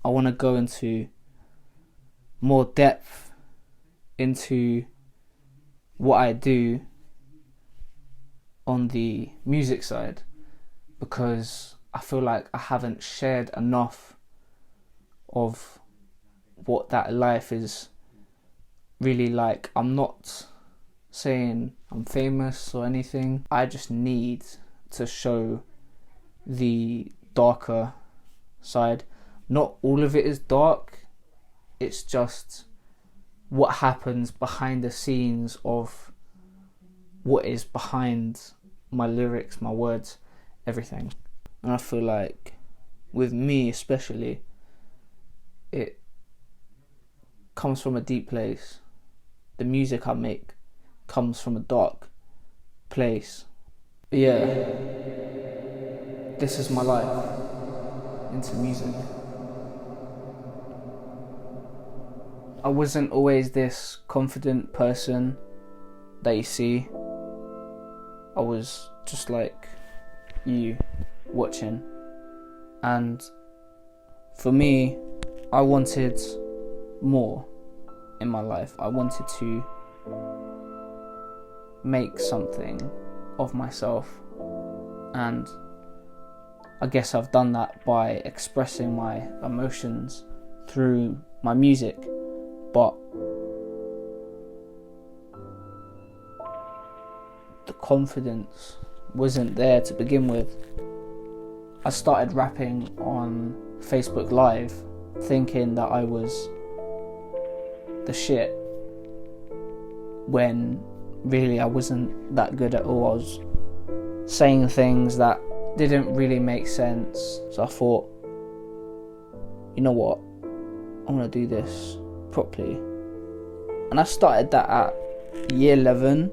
I want to go into more depth into what I do on the music side, because I feel like I haven't shared enough of what that life is really like. I'm not saying I'm famous or anything. I just need to show the darker side. Not all of it is dark, it's just what happens behind the scenes of what is behind my lyrics, my words, everything. And I feel like with me especially, it comes from a deep place. The music I make comes from a dark place. But yeah, this is my life into music. I wasn't always this confident person that you see. I was just like you watching, and for me, I wanted more in my life. I wanted to make something of myself, and I guess I've done that by expressing my emotions through my music. But the confidence wasn't there to begin with. I started rapping on Facebook Live thinking that I was the shit, when really I wasn't that good at all. I was saying things that didn't really make sense. So I thought, you know what, I'm gonna do this properly. And I started that at year 11,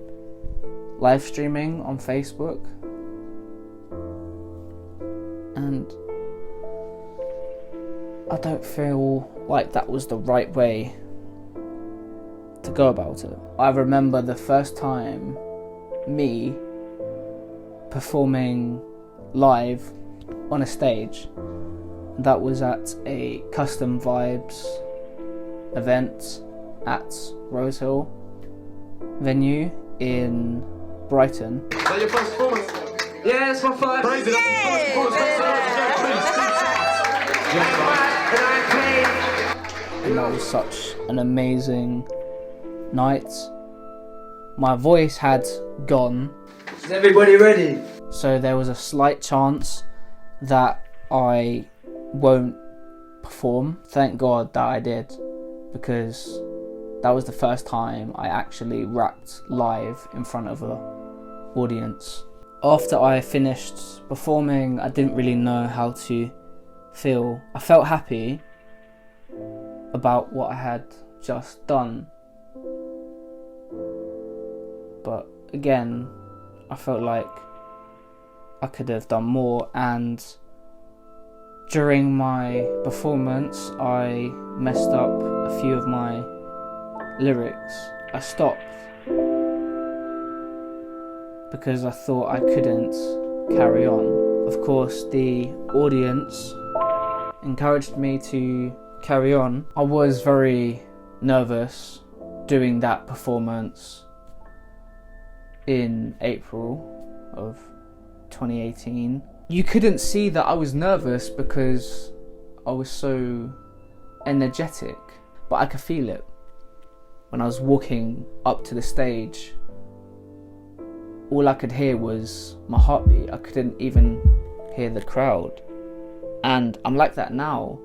live streaming on Facebook. And I don't feel like that was the right way to go about it. I remember the first time me performing live on a stage. That was at a Custom Vibes event at Rose Hill venue in Brighton. Is that your first performance? Yeah, it's my first. Praise it. And that was such an amazing night. My voice had gone. Is everybody ready? So there was a slight chance that I won't perform. Thank God that I did, because that was the first time I actually rapped live in front of an audience. After I finished performing, I didn't really know how to feel. I felt happy about what I had just done, but again, I felt like I could have done more. And during my performance, I messed up a few of my lyrics. I stopped because I thought I couldn't carry on. Of course, the audience encouraged me to carry on. I was very nervous doing that performance in April of 2018. You couldn't see that I was nervous because I was so energetic, but I could feel it. When I was walking up to the stage, all I could hear was my heartbeat. I couldn't even hear the crowd. And I'm like that now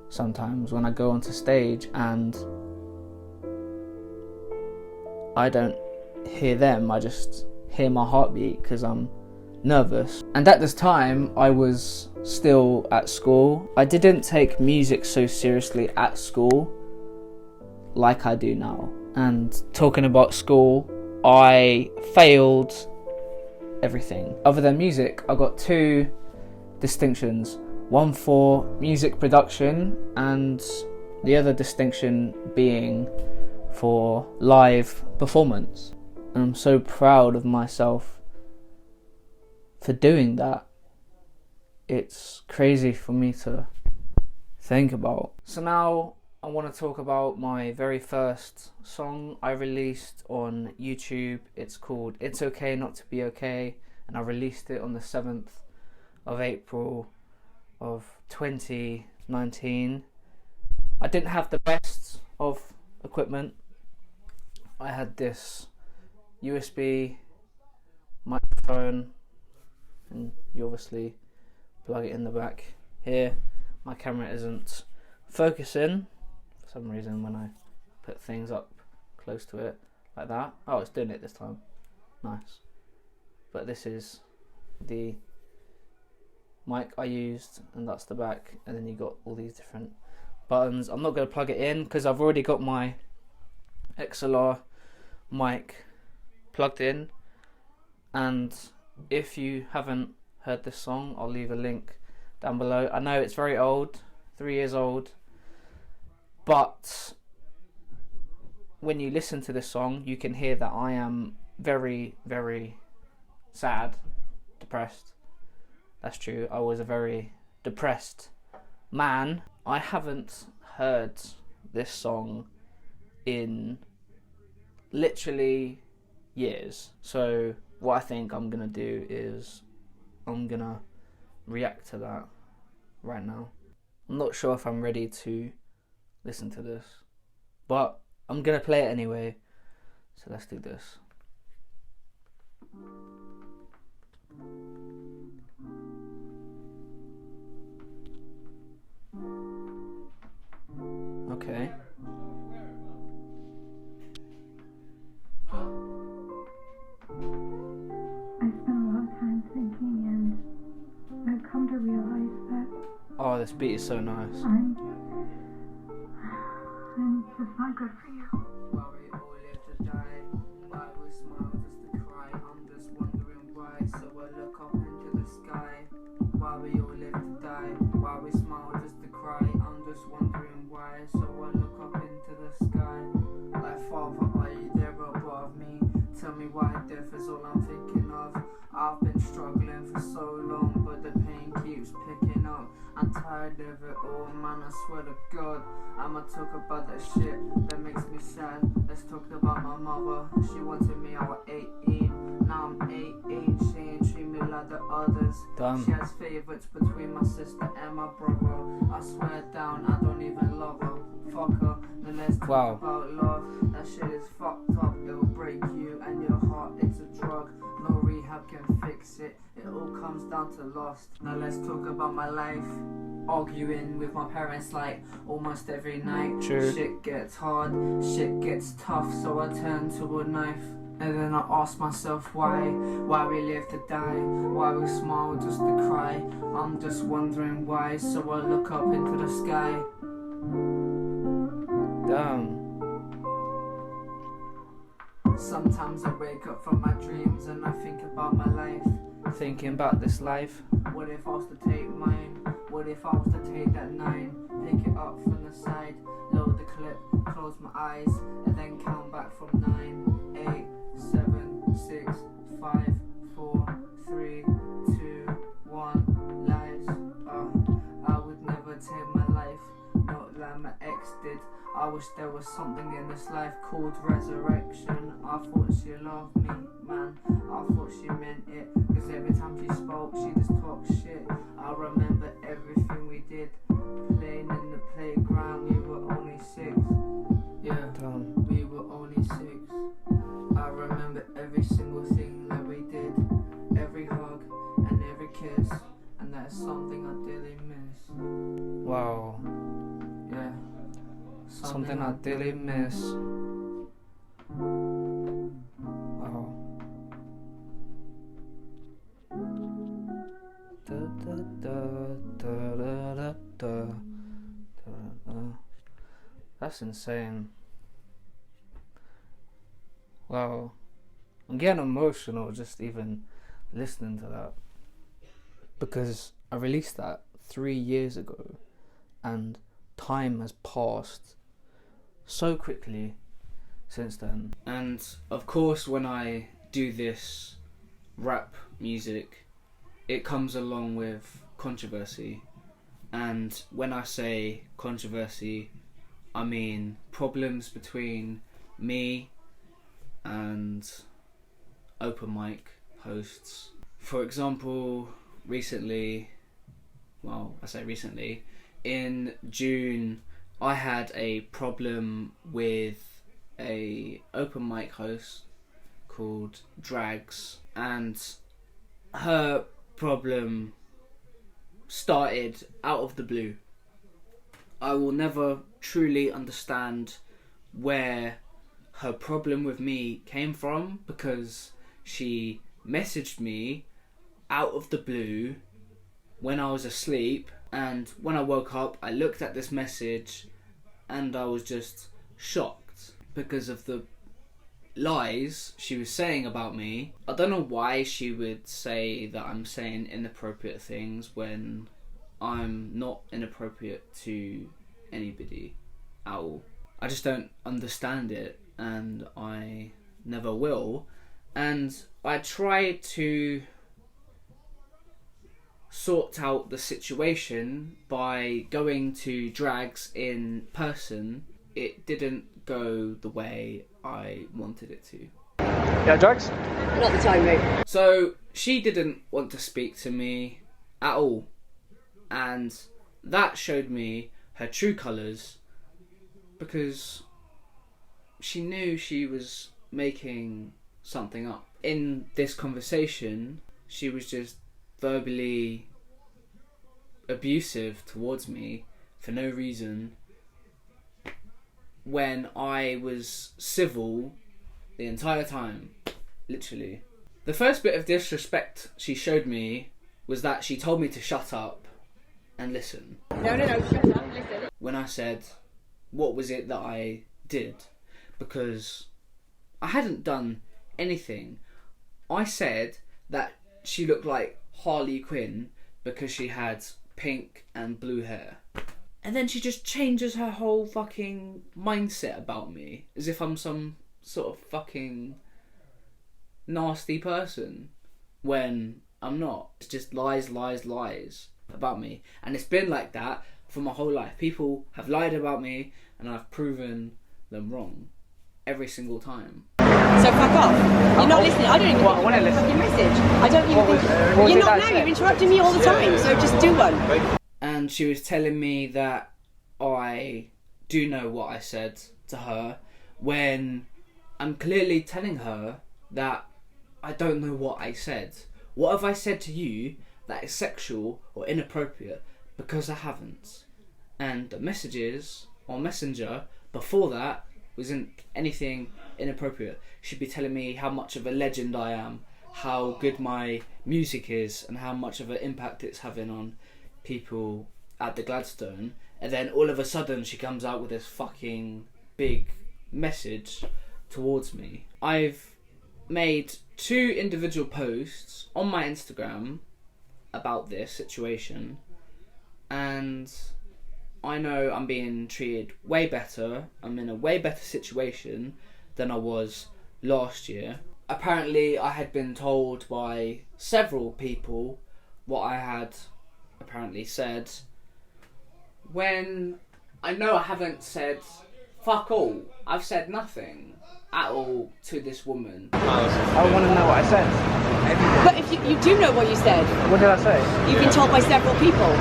sometimes when I go onto stage and I don't hear them, I just hear my heartbeat because I'm nervous. And at this time I was still at school. I didn't take music so seriously at school like I do now. And talking about school, I failed everything. Other than music, I got 2 distinctions. One for music production and the other distinction being for live performance. And I'm so proud of myself for doing that. It's crazy for me to think about. So now I want to talk about my very first song I released on YouTube. It's called It's Okay Not to Be Okay, and I released it on the 7th of April of 2019. I didn't have the best of equipment. I had this USB microphone, and you obviously plug it in the back here. My camera isn't focusing for some reason when I put things up close to it like that. Oh, it's doing it this time. Nice. But this is the mic I used, and that's the back, and then you got all these different buttons. I'm not going to plug it in because I've already got my XLR mic plugged in, and if you haven't heard this song, I'll leave a link down below. I know it's very old, 3 years old, but when you listen to this song you can hear that I am very, very sad, depressed. That's true, I was a very depressed man. I haven't heard this song in literally years. So what I think I'm gonna do is I'm gonna react to that right now. I'm not sure if I'm ready to listen to this, but I'm gonna play it anyway. So let's do this. Okay. I spent a lot of time thinking, and I've come to realize that Oh, this beat is so nice. I'm just not good for you. Why we all live to die, why we smile just to cry. I'm just wondering why, so I look up into the sky. Why we all live to die, why we smile just to cry. I'm just wondering why, so I look up into the sky. Like, Father, are you there above me? Tell me why death is all I'm thinking of. I've been struggling for so long, but the pain keeps picking up. I'm tired of it all, man, I swear to God. I'ma talk about that shit that makes me sad. Let's talk about my mother. She wanted me, I was 18. Now I'm 18, she ain't treat me like the others. Damn. She has favourites between my sister and my brother. I swear down, I don't even love her. Fuck her, then let's talk Wow. about love. That shit is fucked up, it'll break you and your heart, it's a drug. No rehab can fix it, it all comes down to lust. Now let's talk about my life. Arguing with my parents like almost every night. True. Shit gets hard, shit gets tough, so I turn to a knife. And then I ask myself why we live to die, why we smile just to cry. I'm just wondering why, so I look up into the sky. Damn. Sometimes I wake up from my dreams and I think about my life. Thinking about this life. What if I was to take mine? What if I was to take that 9, pick it up from the side, load the clip, close my eyes, and then count back from 9, 8, 7, 6, 5, 4, 3, 2, 1, lies. I would never take my life, not like my ex did. I wish there was something in this life called resurrection. I thought she loved me, man. I thought she meant it, cause every time she spoke, she just talked shit. I remember everything we did, playing in the playground. We were only 6. Yeah, Damn. we were only 6. I remember every single thing that we did, every hug and every kiss, and that's something I dearly miss. Wow. Yeah. Something I dearly miss. Wow. Da, da, da, da, da, da, da, da. That's insane. Wow. I'm getting emotional just even listening to that. Because I released that 3 years ago and time has passed so quickly since then. And of course when I do this rap music, it comes along with controversy, And when I say controversy, I mean problems between me and open mic hosts. For example, recently, in June, I had a problem with a open mic host called Drags, and her problem started out of the blue. I will never truly understand where her problem with me came from, because she messaged me out of the blue when I was asleep, and when I woke up I looked at this message and I was just shocked because of the lies she was saying about me. I don't know why she would say that I'm saying inappropriate things when I'm not inappropriate to anybody at all. I just don't understand it, and I never will. And I tried to sort out the situation by going to Drags in person. It didn't go the way I wanted it to. Yeah, Drags? Not the time, mate. So she didn't want to speak to me at all, and that showed me her true colours, because she knew she was making something up. In this conversation, she was just verbally abusive towards me for no reason, when I was civil the entire time, literally. The first bit of disrespect she showed me was that she told me to shut up and listen. No, shut up, listen. When I said, what was it that I did? Because I hadn't done anything. I said that she looked like Harley Quinn because she had pink and blue hair. And then she just changes her whole fucking mindset about me, as if I'm some sort of fucking nasty person, when I'm not. It's just lies about me. And it's been like that for my whole life. People have lied about me and I've proven them wrong every single time. So fuck off. You're not listening. I don't even think want to listen. your message. I don't even think... You're not now, you're interrupting me all the time, so just do one. And she was telling me that I do know what I said to her, when I'm clearly telling her that I don't know what I said. What have I said to you that is sexual or inappropriate? Because I haven't. And the messages on Messenger before that wasn't anything inappropriate. She'd be telling me how much of a legend I am, how good my music is, and how much of an impact it's having on people at the Gladstone. And then all of a sudden she comes out with this fucking big message towards me. I've made 2 individual posts on my Instagram about this situation, and I know I'm being treated way better. I'm in a way better situation than I was last year. Apparently I had been told by several people what I had apparently said, when I know I haven't said fuck all. I've said nothing at all to this woman. I want to know what I said. But if you do know what you said, What did I say? you've been told by several people.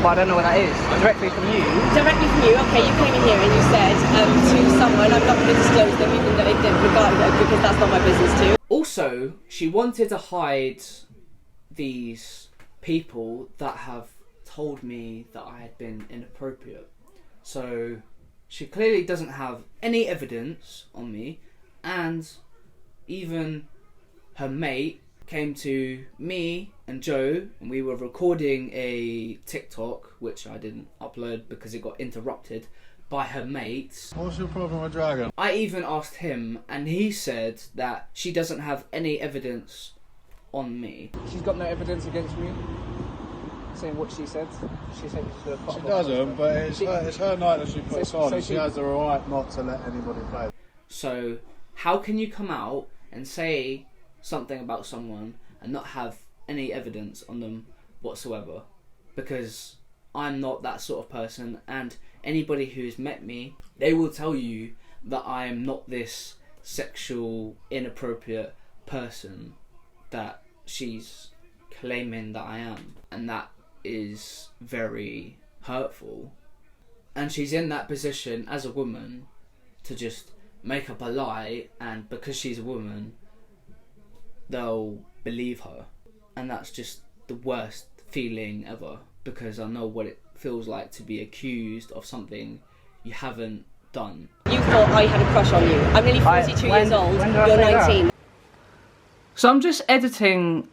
But I don't know what that is. Directly from you. Directly from you, okay, you came in here and you said to someone, I'm not going to disclose them even though it didn't regard it, because that's not my business too. Also, she wanted to hide these people that have told me that I had been inappropriate. So she clearly doesn't have any evidence on me, and even her mate came to me and Joe, and we were recording a TikTok, which I didn't upload because it got interrupted by her mates. What's your problem with Dragon? I even asked him, and he said that she doesn't have any evidence on me. She's got no evidence against me. Saying what she said. She said she's going to fuck She off. doesn't, but it's her night that she puts So- on, so and she she- has the right not to let anybody play. So how can you come out and say something about someone and not have any evidence on them whatsoever? Because I'm not that sort of person, and anybody who's met me, they will tell you that I'm not this sexual, inappropriate person that she's claiming that I am, and that is very hurtful. And she's in that position as a woman to just make up a lie, and because she's a woman, they'll believe her. And that's just the worst feeling ever, because I know what it feels like to be accused of something you haven't done. You thought I had a crush on you. I'm nearly 42 years old, you're 19. So I'm just editing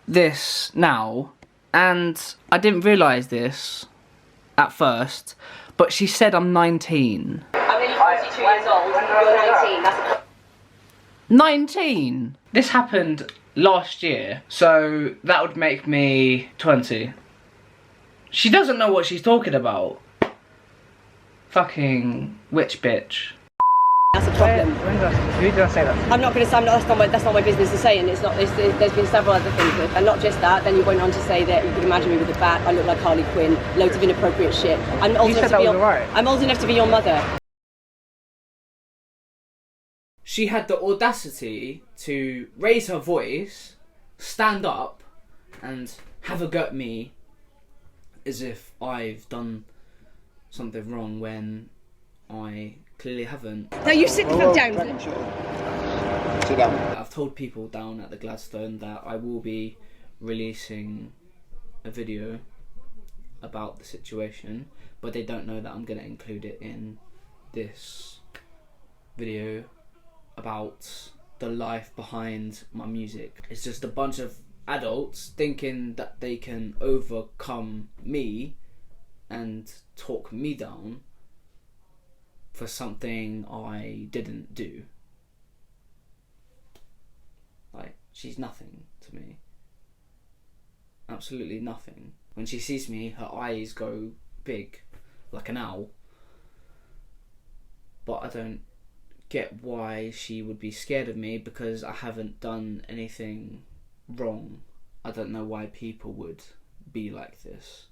this now, and I didn't realise this at first, but she said I'm 19. I'm nearly 42 years old, you're 19. That's a 19? This happened last year, so that would make me 20. She doesn't know what she's talking about. Fucking witch bitch. That's a problem. Who did I say that? I'm not going to say that's not my business to say, and it's not. There's been several other things, and not just that. Then you went on to say that you could imagine me with a bat. I look like Harley Quinn. Loads of inappropriate shit. I'm old enough to be alright. I'm old enough to be your mother. She had the audacity to raise her voice, stand up, and have a go at me as if I've done something wrong when I clearly haven't. Now you sit the fuck down. Sit down. I've told people down at the Gladstone that I will be releasing a video about the situation, but they don't know that I'm going to include it in this video about the life behind my music. It's just a bunch of adults thinking that they can overcome me and talk me down for something I didn't do. Like, she's nothing to me. Absolutely nothing. When she sees me, her eyes go big, like an owl. But I don't get why she would be scared of me, because I haven't done anything wrong. I don't know why people would be like this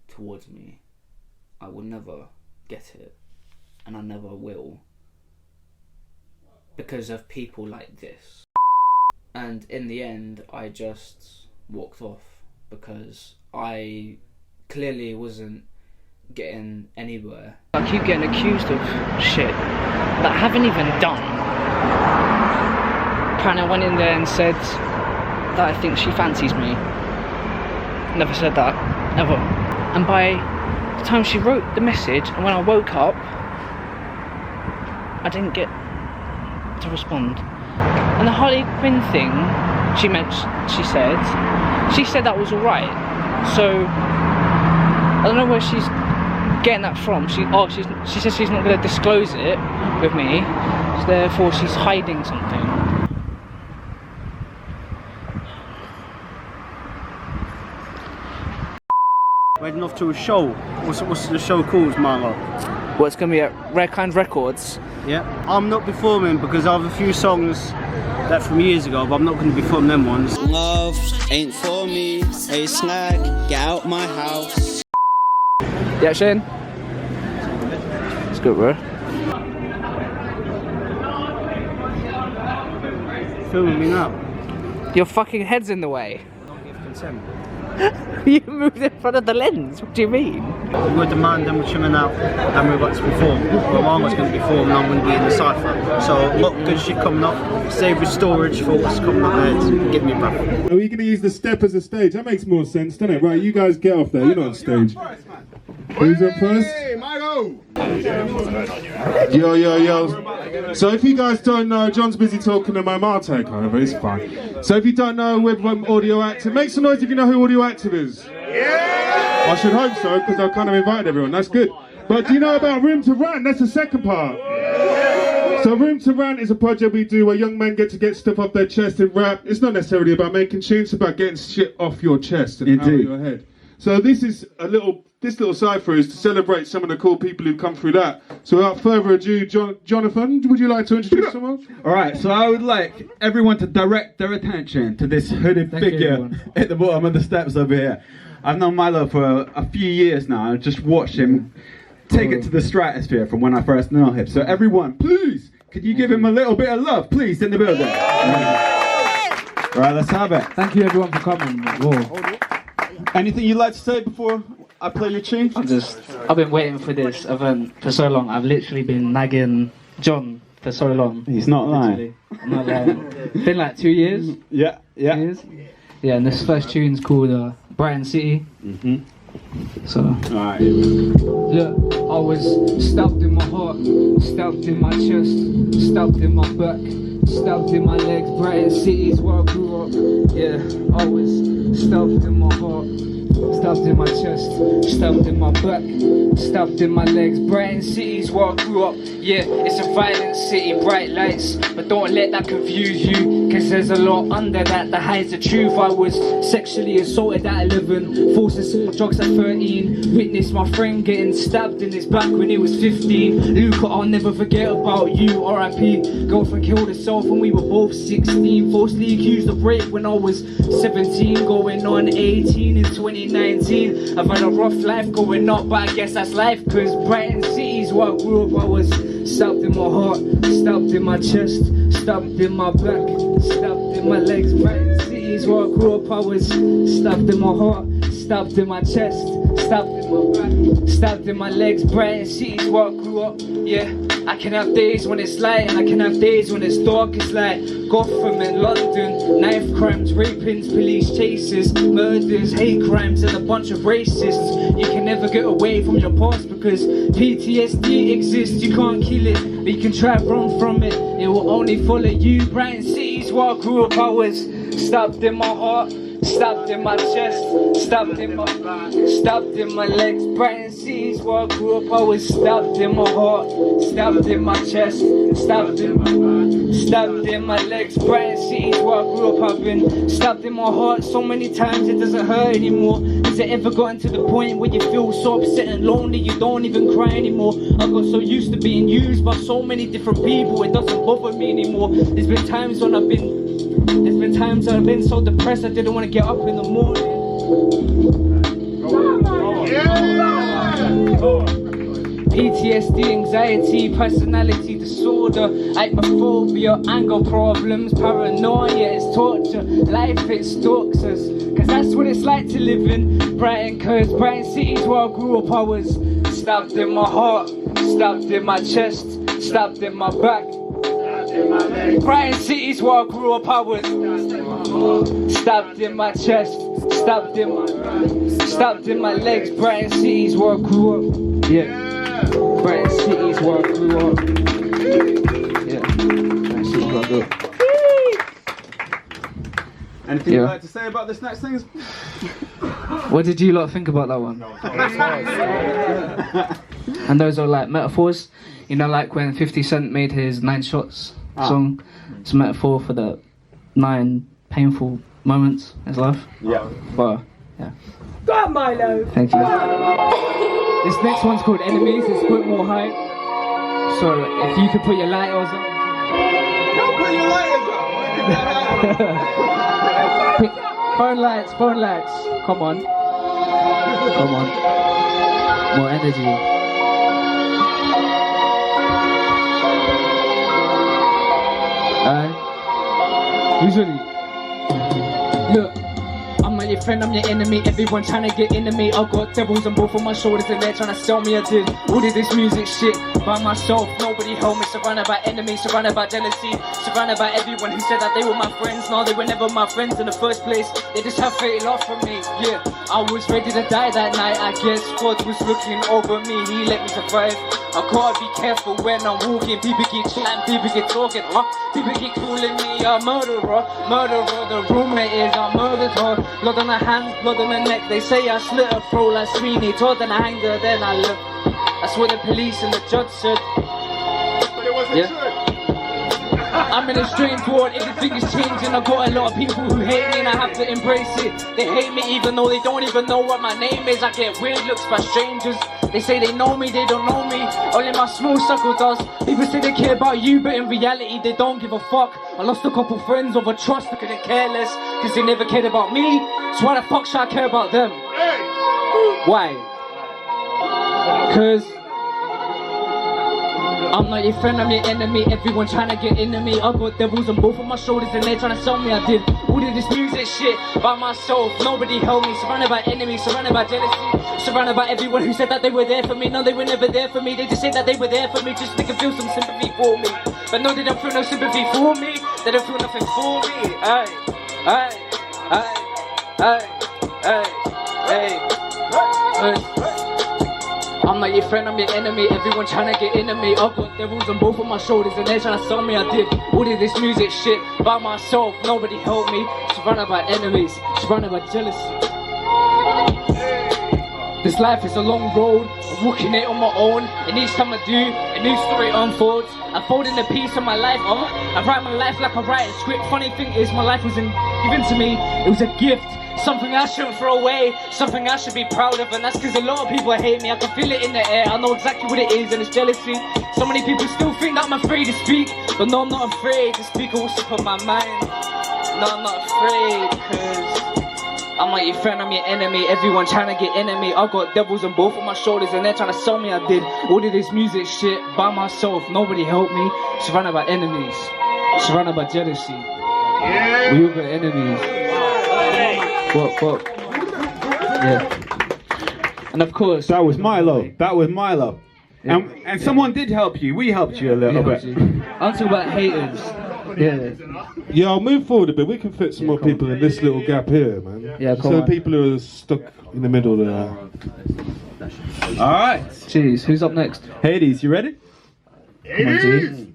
towards me. I will never get it, and I never will, because of people like this. And in the end, I just walked off, because I clearly wasn't getting anywhere. I keep getting accused of shit that I haven't even done. Apparently I went in there and said that I think she fancies me. Never said that, ever. And by the time she wrote the message, and when I woke up, I didn't get to respond. And the Harley Quinn thing, she said that was alright. So I don't know where she's getting that from. She says she's not going to disclose it with me, so therefore she's hiding something. We're heading off to a show. What's the show called, Mama? Well, it's going to be at Rare Kind Records. Yeah. I'm not performing because I have a few songs that from years ago, but I'm not going to be performing them ones. Love ain't for me. Hey, snack, get out my house. Yeah, Shane? It's good, bro. Filming me now. Your fucking head's in the way. Don't give consent. You moved in front of the lens. What do you mean? We're going to demand them, we're trimming out, and we're about to perform. My mama's going to perform, and I'm going to be in the cypher. So, a lot of good shit coming up. Save your storage for what's coming up ahead. Get me, bruv. Are we going to use the step as a stage? That makes more sense, doesn't it? Right, you guys get off there. You're not on stage. Who's up first? Hey, Michael! Yo, yo, yo. So if you guys don't know, John's busy talking to my I'll take over, it's fine. So if you don't know, we're Audio Active. Make some noise if you know who Audio Active is. Yeah! I should hope so, because I've kind of invited everyone. That's good. But do you know about Room to Rant? That's the second part. So Room to Rant is a project we do where young men get to get stuff off their chest and rap. It's not necessarily about making tunes, it's about getting shit off your chest and out of your head. So this little cypher is to celebrate some of the cool people who've come through that. So without further ado, Jonathan, would you like to introduce someone? Alright, so I would like everyone to direct their attention to this hooded figure at the bottom of the steps over here. I've known Milo for a few years now. I've just watched him take it to the stratosphere from when I first know him. So everyone, please, could you give him a little bit of love, please, in the building? Right, let's have it. Thank you everyone for coming. Whoa. Anything you'd like to say before I play your tune? I've been waiting for this event for so long. I've literally been nagging John for so long. He's not lying. I'm not lying. Been like 2 years. Yeah. 2 years. Yeah, and this first tune's called Brighton City. So, alright. Look, I was stabbed in my heart, stabbed in my chest, stabbed in my back, stabbed in my legs. Brighton City's where I grew up. Yeah, I was stabbed in my heart, stabbed in my chest, stabbed in my back, stabbed in my legs. Brighton City's where I grew up. Yeah, it's a violent city, bright lights, but don't let that confuse you, cause there's a lot under that hides the truth. I was sexually assaulted at 11, forced to sell drugs at 13, witnessed my friend getting stabbed in his back when he was 15. Luca, I'll never forget about you, R.I.P. Girlfriend killed herself when we were both 16, falsely accused of rape when I was 17, going on 18 in 2019. I've had a rough life going up, but I guess that's life, cause Brighton City's where I grew up. I was stabbed in my heart, stabbed in my chest, stabbed in my back, stabbed in my legs. Brighton City's where I grew up. I was stabbed in my heart, stabbed in my chest, stabbed in my back, stabbed in my legs. Brighton City's where I grew up. Yeah, I can have days when it's light and I can have days when it's dark. It's like Gotham and London, knife crimes, rapings, police chases, murders, hate crimes, and a bunch of racists. You can never get away from your past because PTSD exists. You can't kill it, but you can try to run from it. It will only follow you. Brighton City's where I grew up. I was stabbed in my heart, stabbed in my chest, stabbed in my back, stabbed in my legs. Brighton City's where I grew up. I was stabbed in my heart, stabbed in my chest, stabbed in my back, stabbed in my legs. Brighton City's where I grew up. I've been stabbed in my heart so many times it doesn't hurt anymore. Has it ever gotten to the point where you feel so upset and lonely you don't even cry anymore? I got so used to being used by so many different people it doesn't bother me anymore. There's been times when I've been so depressed I didn't want to get up in the morning. PTSD, anxiety, personality disorder, hyperphobia, anger problems, paranoia, it's torture. Life, it stalks us, cause that's what it's like to live in Brighton, cause Brighton City's where I grew up. I was stabbed in my heart, stabbed in my chest, stabbed in my back. Brighton City's where I grew up. I was stabbed in my chest, stabbed in my back, stabbed in my legs. Brighton City's where I grew up. Yeah. Brighton City's where I grew up. Yeah. Brighton City's where I grew up. Anything you'd like to say about this next thing? What did you lot think about that one? And those are like metaphors. You know, like when 50 Cent made his 9 Shots song. It's a metaphor for the 9 painful moments in his life. Yeah. But, yeah. Go on, Milo. Thank you. This next one's called Enemies. It's a bit more hype. So, if you could put your lighters on. Don't put your lighters on! Phone lights. Come on. More energy. Who's ready? Look, I'm not your friend, I'm your enemy. Everyone trying to get into me. I've got devils on both of my shoulders and they're trying to sell me. I did all of this music shit by myself. Nobody held me. Surrounded by enemies, surrounded by jealousy, surrounded by everyone who said that they were my friends. No, they were never my friends in the first place. They just have fatal love for me. Yeah, I was ready to die that night. I guess God was looking over me. He let me survive. I gotta be careful when I'm walking. People get chatting, people get talking, people get calling me a murderer. The roommate is I murdered her. Blood on her hands, blood on her neck. They say I slit her throat like Sweeney Todd, and I hanged her, then I left. That's what the police and the judge said. But it wasn't true. I'm in a strange world, everything is changing. I've got a lot of people who hate me and I have to embrace it. They hate me even though they don't even know what my name is. I get weird looks by strangers. They say they know me, they don't know me. Only my small circle does. People say they care about you, but in reality they don't give a fuck. I lost a couple friends over trust, I couldn't care less, cause they never cared about me. So why the fuck should I care about them? Why? Cause I'm not your friend, I'm your enemy. Everyone trying to get into me. I got devils on both of my shoulders and they're trying to sell me. I did all of this music shit by myself. Nobody helped me. Surrounded by enemies, surrounded by jealousy, surrounded by everyone who said that they were there for me. No, they were never there for me. They just said that they were there for me just so they could feel some sympathy for me. But no, they don't feel no sympathy for me. They don't feel nothing for me. Aye, aye, aye, aye, aye, aye. I'm not your friend, I'm your enemy. Everyone trying to get into me. I've got devils on both of my shoulders and they're trying to sell me. I did all of this music shit by myself. Nobody helped me. Surrounded by enemies, surrounded by jealousy. This life is a long road. I'm walking it on my own. And each time I do, a new story unfolds. I fold in a piece of my life. I write my life like I write a script. Funny thing is, my life wasn't given to me. It was a gift. Something I shouldn't throw away, something I should be proud of, and that's because a lot of people hate me. I can feel it in the air, I know exactly what it is, and it's jealousy. So many people still think that I'm afraid to speak, but no, I'm not afraid to speak of what's up on my mind. No, I'm not afraid, cause I'm not your friend, I'm your enemy. Everyone trying to get into me. I've got devils on both of my shoulders and they're trying to sell me. I did all of this music shit by myself, nobody helped me. Surrounded by enemies, surrounded by jealousy. We all got enemies. What? Yeah. And of course, that was Milo. That was Milo. Yeah. And someone did help you. We helped you a little bit. I'm talking about haters. Yeah. Yeah, I'll move forward a bit. We can fit some more people in this little gap here, man. Yeah, come so on. People who are stuck in the middle there. All right. Jeez, who's up next? Hades, you ready? Hades.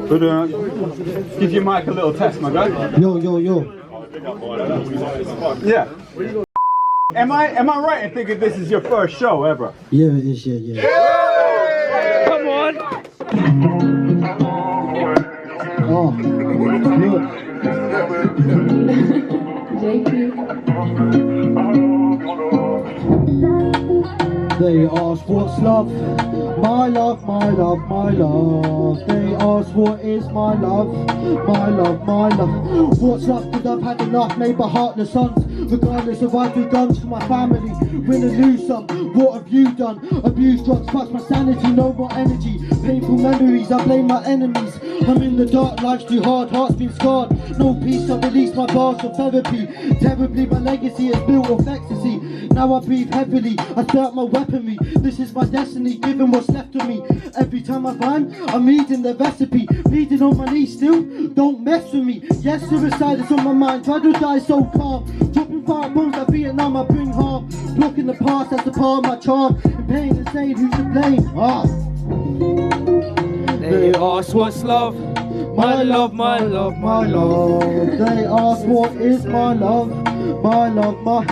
But, give your mic a little test, my guy. Yo. Yeah. Am I right in thinking this is your first show ever? Yeah, it is, yeah. Come on! Oh, look. They ask what's love, my love, my love, my love. They ask what is my love, my love, my love. What's love, cause I've had enough, made by heartless sons. Regardless of I do guns to my family, win and lose some. What have you done? Abuse drugs, fucks my sanity, no more energy. Painful memories, I blame my enemies. I'm in the dark, life's too hard, heart's been scarred. No peace, I release my bars from therapy. Terribly, my legacy is built off ecstasy. Now I breathe heavily, I start my weaponry. This is my destiny, given what's left of me. Every time I rhyme, I'm reading the recipe. Bleeding on my knees still, don't mess with me. Yes, suicide is on my mind, try to die so calm. Dropping fire bombs like Vietnam, I bring harm. Blocking the past, that's a part of my charm. In pain and saying who's to blame. They ask what's love, my love, my love, my love. They ask what is my love, my love, my.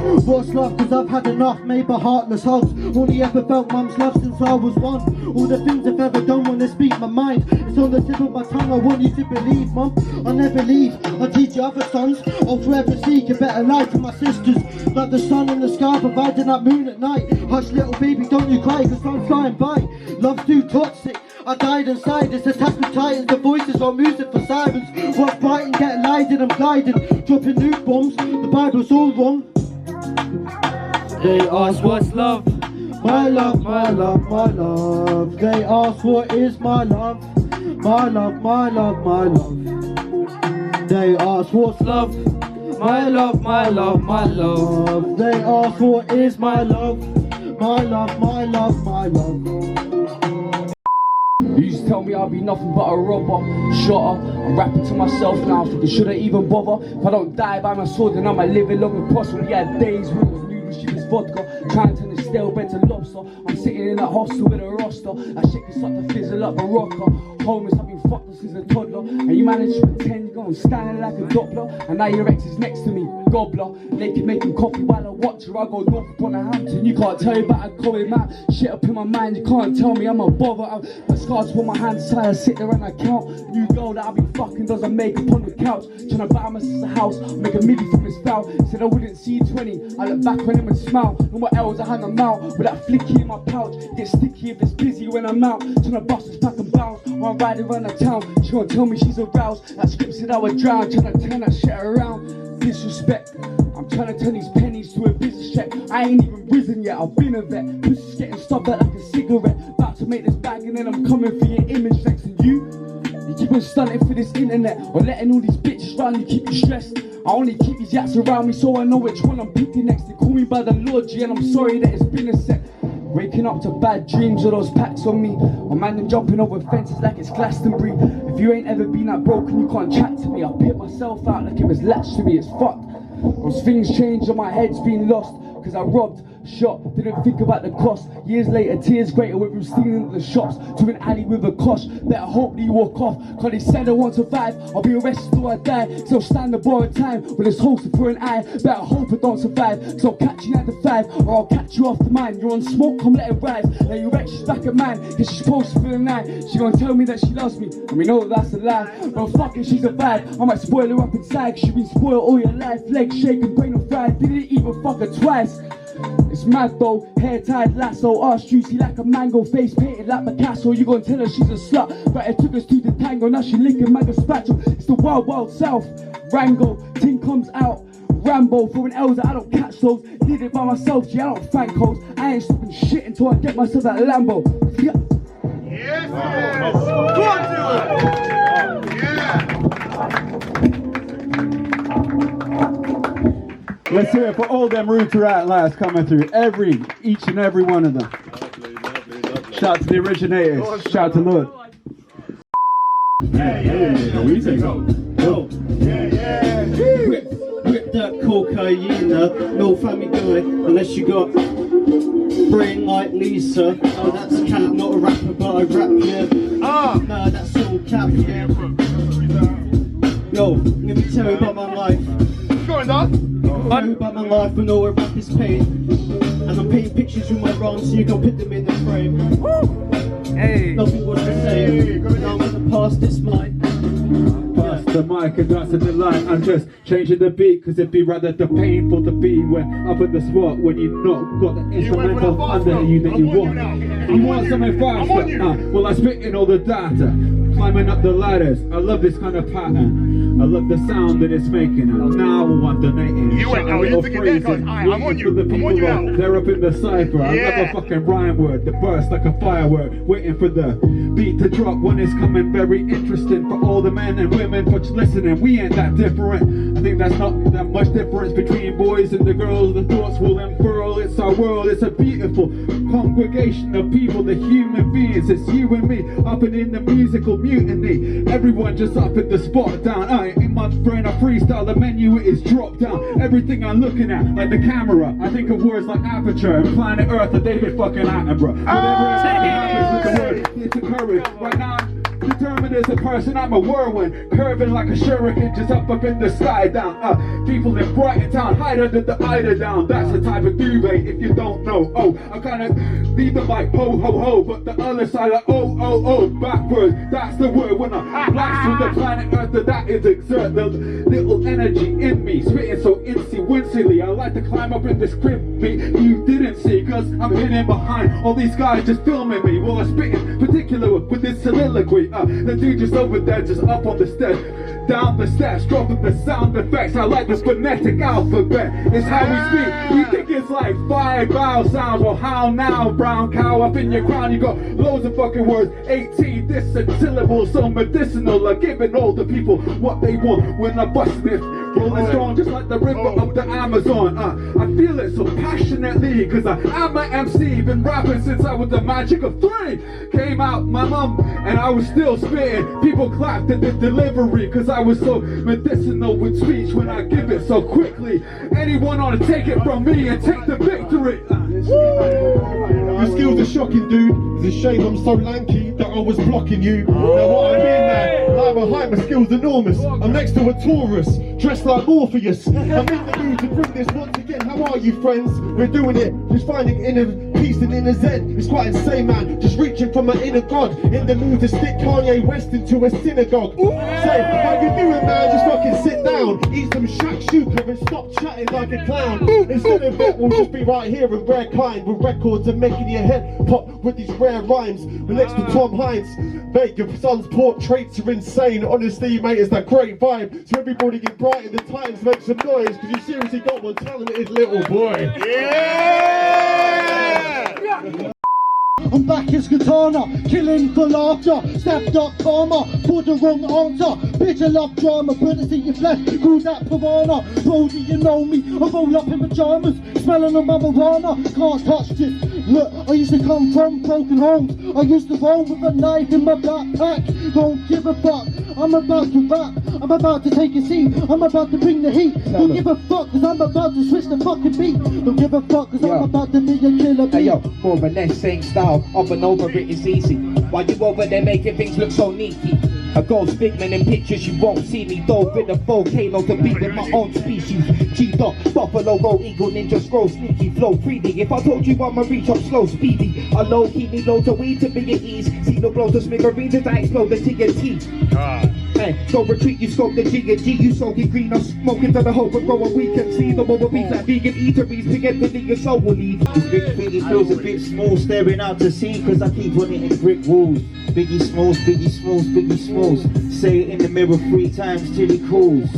What's love, cause I've had enough, made by heartless hugs. Only ever felt mum's love since I was one. All the things I've ever done when I speak my mind, it's on the tip of my tongue, I want you to believe, mum. I'll never leave, I'll teach you other sons. I'll forever seek a better life for my sisters. Like the sun in the sky, providing that moon at night. Hush little baby, don't you cry, cause I'm flying by. Love's too toxic, I died inside. This attack with titans, the voices are music for sirens. What's biting, get lighted, I'm gliding. Dropping nuke bombs, the Bible's all wrong. They ask what's love, my love, my love, my love. They ask what is my love, my love, my love, my love. They ask what's love, my love, my love, my love. They ask what is my love, my love, my love, my love. You used to tell me I'll be nothing but a robber, shotter. I'm rapping to myself now, thinking should I even bother? If I don't die by my sword, then I might live long and prosper. We had days when it was noodles, she was vodka, trying to turn the stale bed to lobster. I'm sitting in that hostel with a roster, that shit can start to fizzle up a rocker. Homeless, I've been fucked since a toddler, and you manage to pretend you're going standing like a Doppler, and now your ex is next to me, gobbler. Naked making coffee while I watch her. I go north upon a Hampton, you can't tell me about a going out. Shit up in my mind, you can't tell me I'm a bother. My scars for my hands tied, I sit there and I count. New girl that I be fucking doesn't make up on the couch. Tryna buy my sister a house, make a milli from this foul. Said I wouldn't see 20, I look back on him and smile. No more L's, I hang them out with that flicky in my pouch. Get sticky if it's busy when I'm out. Tryna bust this back and bounce, while I'm riding around the town. She gon' tell me she's aroused. That script said I would drown, tryna turn that shit around. Disrespect. I'm tryna turn these pennies to a business check. I ain't even risen yet, I've been a vet. Pussy's getting stopped out like a cigarette. About to make this bag and then I'm coming for your image next to you. You keep on stunting for this internet or letting all these bitches round you keep you stressed. I only keep these yats around me so I know which one I'm picking next. They call me by the Lord G and I'm sorry that it's been a set. Waking up to bad dreams of those packs on me. A man them jumping over fences like it's Glastonbury. If you ain't ever been that broken, you can't chat to me. I pit myself out like it was latched to me, it's fucked. Those things change and my head's been lost. Cause I robbed, shot, didn't think about the cost. Years later, tears greater with him stealing at the shops. To an alley with a cosh, better hope that you walk off. Cause they said I won't survive, I'll be arrested till I die. So stand the borrowed time with this holster for an eye. Better hope I don't survive, so I'll catch you at the 5 or I'll catch you off the mine. You're on smoke, come let it rise. Now your ex, she's back at mine, cause she's posted for the night. She gonna tell me that she loves me, and we know that that's a lie. But fuck it, she's a vibe, I might spoil her up inside. She been spoiled all your life, legs shaking, brain on fried. Didn't even fuck her twice. It's mad though, hair tied lasso, arse juicy like a mango, face painted like Picasso. You gon' tell her she's a slut, but it took us to the tango. Now she licking my spatula. It's the wild, wild south. Rango, ting comes out. Rambo, throwing L's, I don't catch those. Did it by myself, G, I don't thank hoes. I ain't stopping shit until I get myself that Lambo. Yeah. Yes, yes. Go on, do it. Yeah. Let's hear it for all them Rooter Outliers coming through. Each and every one of them. Shout out to the originators. Shout out to Lord. Whip that cocaine, no family guy, unless you got brain like Lisa. Oh, that's a cat, not a rapper, but I rap, yeah. Nah, that's all cap, yeah. Yo, let me tell you about my life. What's going on? Tell you about my life, I know where rap is pain. And I'm painting pictures with my rhymes so you can put them in the frame. Hey. Nothing was the same. Now I'm gonna pass this mic. Pass the mic and that's a delight. I'm just changing the beat cause it'd be rather the painful to be when up at the spot when you not got the instrumental under you that you want. You want something faster? Well I spit in all the data, climbing up the ladders. I love this kind of pattern. I love the sound that it's making. And now I'm donating. You went now, you took it there cause I'm on you. I'm on you now. They're up in the cipher. I love a fucking rhyme word that bursts like a firework. Waiting for the beat to drop when it's coming. Very interesting for all the men and women. But listening, we ain't that different. I think that's not that much difference between boys and the girls. The thoughts will unfurl. It's our world. It's a beautiful congregation of people, the human beings. It's you and me up and in the musical mutiny. Everyone just up at the spot down. In my brain I freestyle, the menu is dropped down. Everything I'm looking at, like the camera, I think of words like aperture and planet Earth or David fucking Attenborough. Whatever happens with the word, it's a courage. Right now I'm determined as a person, I'm a whirlwind, curving like a shuriken, just up in the sky down. People in Brighton town hide under the eider down. That's the type of duvet if you don't know. Oh, I kinda leave them like ho ho ho, but the other side like oh oh oh backwards. That's the word when I blast with the planet Earth. That is exert the little energy in me, spitting so wincily. I like to climb up in this crib beat you didn't see, cause I'm hidden behind all these guys just filming me while I'm spitting, particular with this soliloquy. The dude just over there, just up on the steps, down the steps, dropping the sound effects. I like the phonetic alphabet. It's how we speak. You think it's like 5 vowel sounds. Well, how now, brown cow? Up in your crown, you got loads of fucking words. 18 distant syllables, so medicinal. Like giving all the people what they want when I bust it. Rolling strong, just like the river of the Amazon. I feel it so passionately, cause I am an MC. Been rapping since I was the magic of 3. Came out my mum, and I was still spitting. People clapped at the delivery, cause I was so medicinal with speech when I give it so quickly. Anyone ought to take it from me and take the victory. Your skills are shocking, dude. It's a shame I'm so lanky that I was blocking you. Now what I mean there, like behind my skills enormous. I'm next to a Taurus, dressed like Morpheus. I'm in the mood to bring this once again. How are you, friends? We're doing it, just finding peace and inner zen. It's quite insane, man. Just reaching for my inner God. In the mood to stick Kanye West into a synagogue. Say, how you doing, man? Just fucking sit down. Eat some shakshuka and stop chatting like a clown. Instead of it, we'll just be right here in rare kind. With records and making your head pop with these rare rhymes. We're next to Tom Hines. Mate, your son's portraits are insane. Honestly, mate, it's that great vibe. So everybody get bright in the Times, make some noise. Because you seriously got one talented little boy. Yeah! I'm back as katana, killing for laughter. Snapped up karma, for the wrong answer. Bitch, I love drama, put it in your flesh, call that piranha. Brody, you know me, I roll up in pajamas, smelling of marijuana. Can't touch this. Look, I used to come from broken homes. I used to roll with a knife in my backpack. Don't give a fuck, I'm about to rap. I'm about to take a seat, I'm about to bring the heat. Don't give a fuck, cause I'm about to switch the fucking beat. Don't give a fuck, cause I'm about to be a killer beat. Hey yo, more of an same style, up and over it is easy. While you over there making things look so neaty. A ghost figment in pictures, you won't see me. Dove with a volcano to beat with my own species. G-Dog, Buffalo, Go Eagle, Ninja Scroll, sneaky flow, freely. If I told you I'ma reach up slow, speedy. I low key need loads of weed to be at ease. See no blows of smithereens as I explode the TNT. Hey, don't retreat, you scope the G and G, you soaking green. I'm smoking to the hope of growing we can see. The more beats like vegan eateries, big entity your soul will leave. This big Biggie feels a bit small, staring out to sea, cause I keep running in brick walls. Biggie Smalls, Biggie Smalls, Biggie Smalls. Say it in the mirror 3 times till he calls.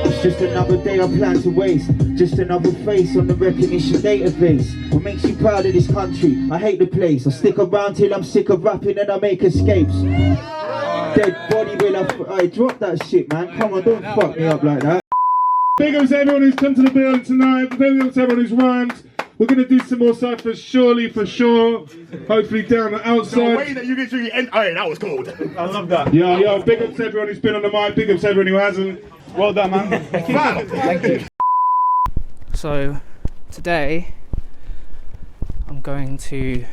It's just another day I plan to waste. Just another face on the recognition database. What makes you proud of this country? I hate the place. I stick around till I'm sick of rapping and I make escapes. Dead body will I drop that shit, man. Come on, don't fuck me up like that. Big ups to everyone who's come to the building tonight. Big ups to everyone who's rhymed. We're going to do some more ciphers, surely, for sure. Hopefully down the outside. The way that you get through the end. Oh, that was cold. I love that. Yo, big ups to everyone who's been on the mic. Big ups to everyone who hasn't. Well done, man. Thank you. So, today, I'm going to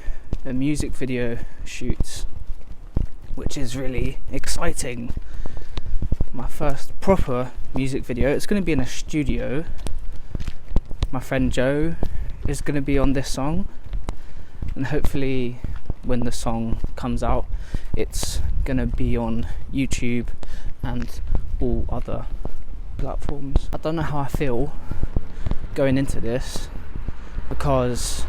a music video shoot, which is really exciting. My first proper music video. It's going to be in a studio. My friend Joe is going to be on this song, and hopefully when the song comes out it's going to be on YouTube and all other platforms. I don't know how I feel going into this because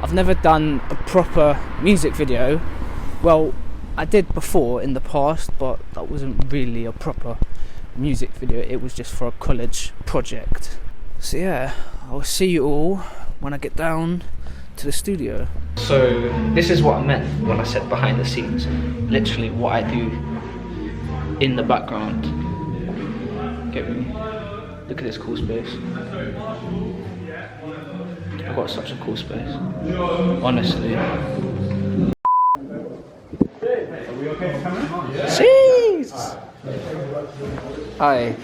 I've never done a proper music video. Well, I did before in the past, but that wasn't really a proper music video. It was just for a college project. So yeah, I'll see you all when I get down to the studio. So this is what I meant when I said behind the scenes. Literally what I do in the background. Get me? Look at this cool space. I've got such a cool space. Honestly. Jeez! Hi.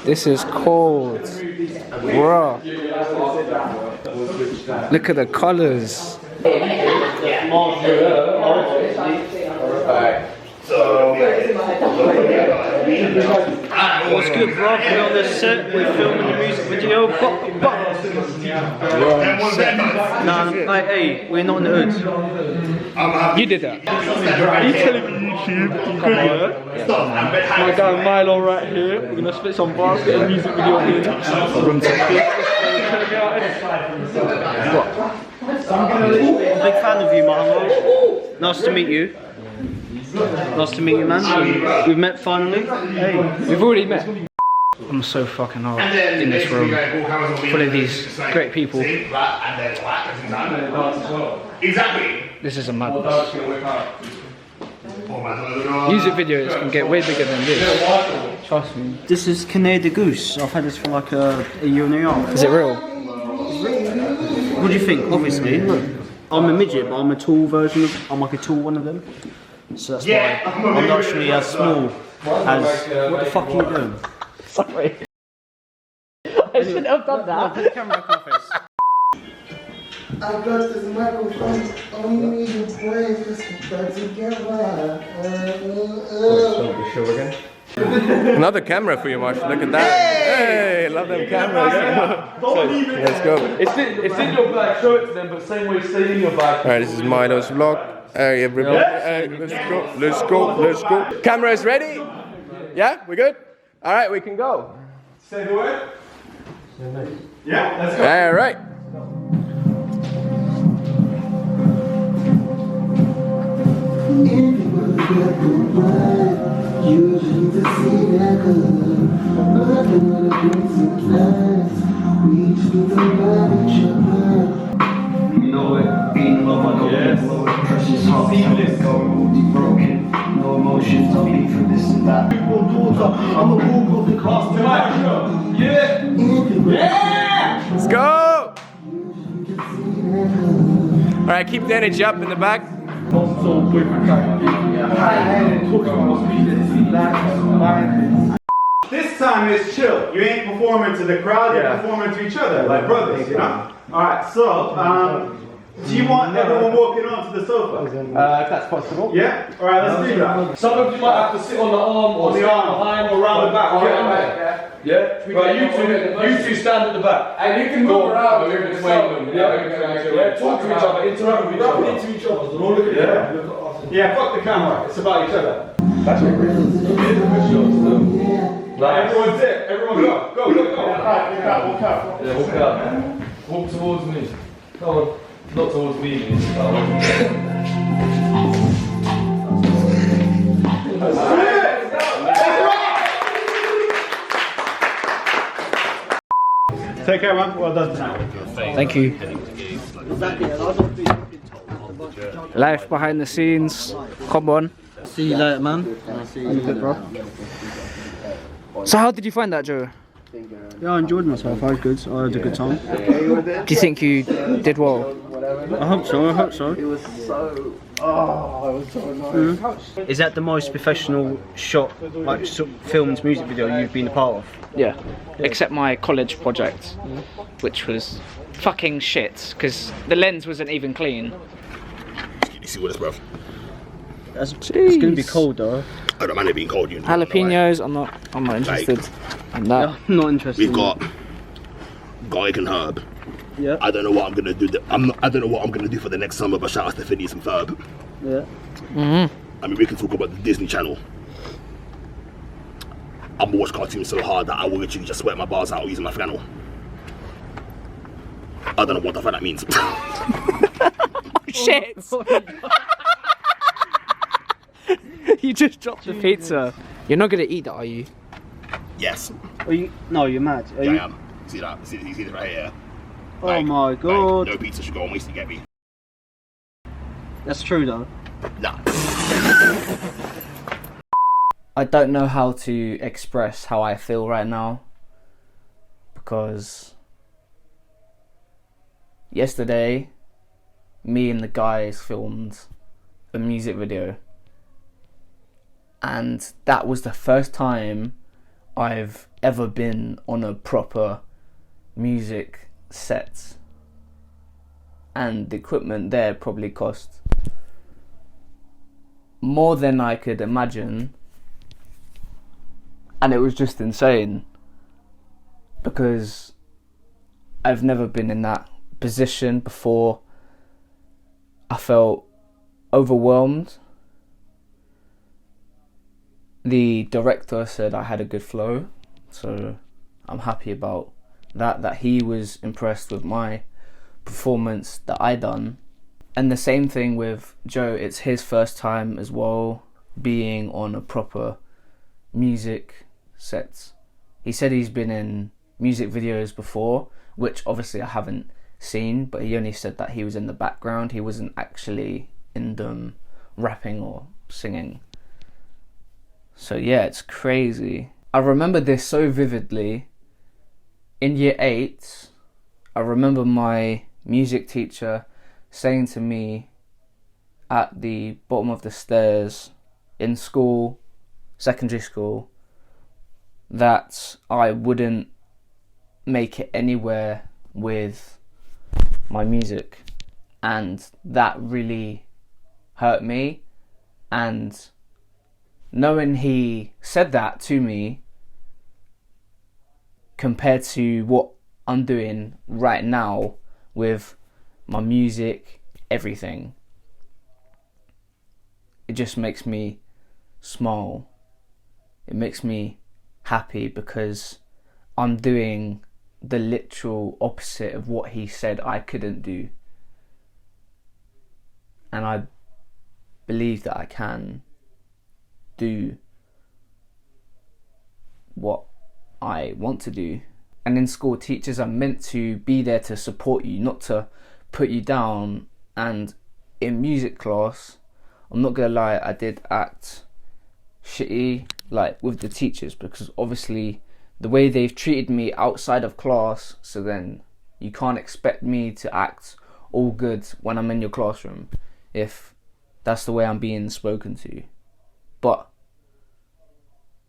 This is cold. Bro. Look at the colours. What's good, bro? We're on the set, we're filming the music video. Hey, we're not in the hood. You did that. You telling me YouTube? My guy Milo right here. We're gonna spit some bars, get a music video here. Big fan of you, Milo. Nice to meet you. Nice to meet you, man. We've met finally. Hey, we've already met. I'm so fucking hard in this room, full of these great people. Exactly. This is a madness. Music videos can get way bigger than this. Trust me. this is Canary de Goose. I've had this for like a year and a half. Is it real? What do you think? Obviously, look, I'm a midget, but I'm a tall version of. I'm like a tall one of them. So that's why I'm not actually as small as. What the fuck are you doing? Sorry. I shouldn't have done that. Put the camera back on my face. I got this microphone, only need your brain just to put together. What's the show again? Another camera for you, Marshall. Look at that. Hey, love them cameras. Let's go. It's in your bag. Show it to them, but same way, stay in your bag. Alright, this is Milo's vlog. Hey, everybody. Hey, let's go. Cameras ready? Yeah, we good? Alright, we can go. Say the word. Yeah, let's go. Alright. You know it, being love like a precious heart, broken, no emotions, I'll be for this and that. I'm a walk of the class tonight. Yeah! Let's go! Alright, keep the energy up in the back. This time is chill. You ain't performing to the crowd, you're performing to each other, like brothers, you know? Alright, so, do you want everyone walking onto the sofa? If that's possible. Yeah? Alright, let's do that. Some of you might have to sit on the arm or stand behind or around the back. Yeah? Right, you two stand at the back. And you can move around between them. Yeah, talk to each other, interact with each other. Into each other. Don't look at Yeah, fuck the camera. It's about each other. That's your Everyone's it. Everyone go. Go. Walk out. Yeah, walk out. Walk towards me. Come on. Not towards me. Take care, man. Well done tonight. Thank you. Life behind the scenes. Come on. See you later, man. See you later, bro. So how did you find that, Joe? Yeah, I enjoyed myself. I had a good time. Do you think you did well? I hope so. It was so... Oh, it was so nice. Is that the most professional shot, like filmed music video you've been a part of? Yeah. Except my college project, which was fucking shit, because the lens wasn't even clean. You see what it's, bro? It's gonna be cold though. I don't mind it being cold, you know. Jalapenos, I'm not interested in that. Yeah, I'm not interested. We've got garlic and herb. Yeah. I don't know what I'm gonna do. I don't know what I'm gonna do for the next summer, but shout out to Phineas and Ferb. Yeah. I mean, we can talk about the Disney Channel. I'm gonna watch cartoons so hard that I will literally just sweat my bars out using my flannel. I don't know what the fuck that means. Shit! You just dropped the pizza. You're not gonna eat that, are you? Yes. No, you're mad. I am. See that? You see that right here? Oh my god. No pizza should go on waste to get me. That's true though. Nah. I don't know how to express how I feel right now, because yesterday me and the guys filmed a music video, and that was the first time I've ever been on a proper music set, and the equipment there probably cost more than I could imagine, and it was just insane because I've never been in that position before. I felt overwhelmed. The director said I had a good flow, so I'm happy about that he was impressed with my performance that I done. And the same thing with Joe, it's his first time as well being on a proper music set. He said he's been in music videos before, which obviously I haven't seen, but he only said that he was in the background, he wasn't actually in them rapping or singing. So yeah, it's crazy. I remember this so vividly. In year 8, I remember my music teacher saying to me at the bottom of the stairs in school, secondary school, that I wouldn't make it anywhere with my music, and that really hurt me, and knowing he said that to me compared to what I'm doing right now with my music, everything, it just makes me smile. It makes me happy because I'm doing the literal opposite of what he said I couldn't do. And I believe that I can do what I want to do. And in school, teachers are meant to be there to support you, not to put you down. And in music class, I'm not gonna lie, I did act shitty, like, with the teachers, because obviously the way they've treated me outside of class, so then you can't expect me to act all good when I'm in your classroom if that's the way I'm being spoken to. But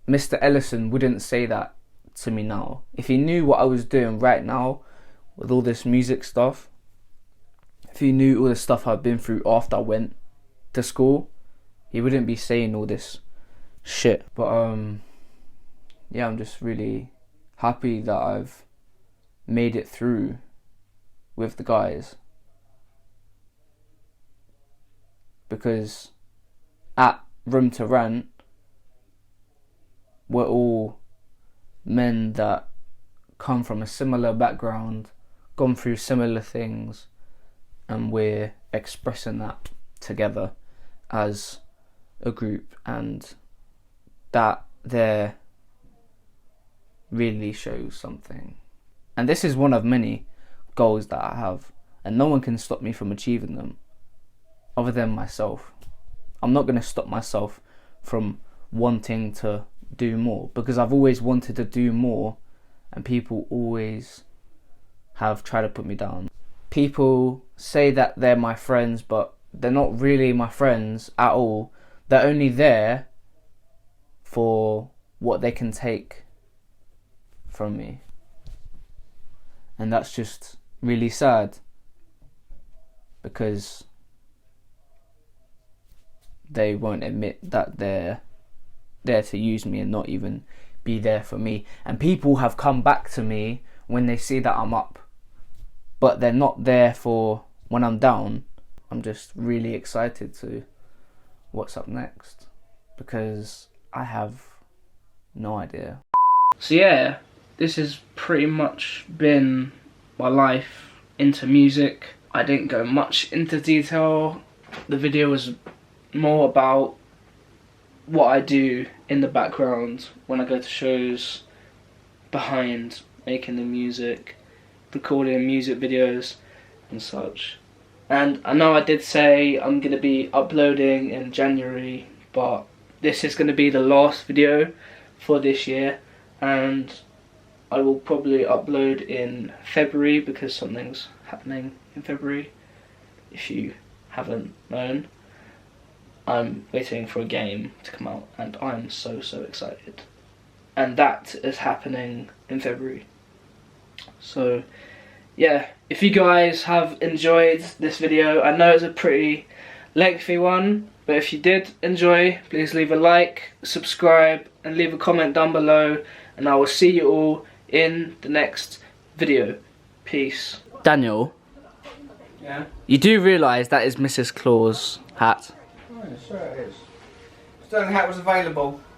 Mr. Ellison wouldn't say that to me now. If he knew what I was doing right now with all this music stuff, if he knew all the stuff I've been through after I went to school, he wouldn't be saying all this shit. But yeah, I'm just really happy that I've made it through with the guys, because at Room to Rant, we're all men that come from a similar background, gone through similar things, and we're expressing that together as a group, and that there really shows something. And this is one of many goals that I have, and no one can stop me from achieving them other than myself. I'm not going to stop myself from wanting to do more, because I've always wanted to do more, and people always have tried to put me down. People say that they're my friends, but they're not really my friends at all. They're only there for what they can take from me, and that's just really sad, because they won't admit that they're there to use me and not even be there for me. And people have come back to me when they see that I'm up, but they're not there for when I'm down. I'm just really excited to what's up next, because I have no idea. So yeah, this has pretty much been my life into music. I didn't go much into detail. The video was more about what I do in the background when I go to shows, behind making the music, recording music videos and such. And I know I did say I'm going to be uploading in January, but this is going to be the last video for this year, and I will probably upload in February because something's happening in February. If you haven't known, I'm waiting for a game to come out, and I'm so excited. And that is happening in February. So yeah, if you guys have enjoyed this video, I know it's a pretty lengthy one, but if you did enjoy, please leave a like, subscribe, and leave a comment down below, and I will see you all in the next video. Peace. Daniel? Yeah? You do realise that is Mrs. Claus' hat? Oh, sure it is. Stone hat was available.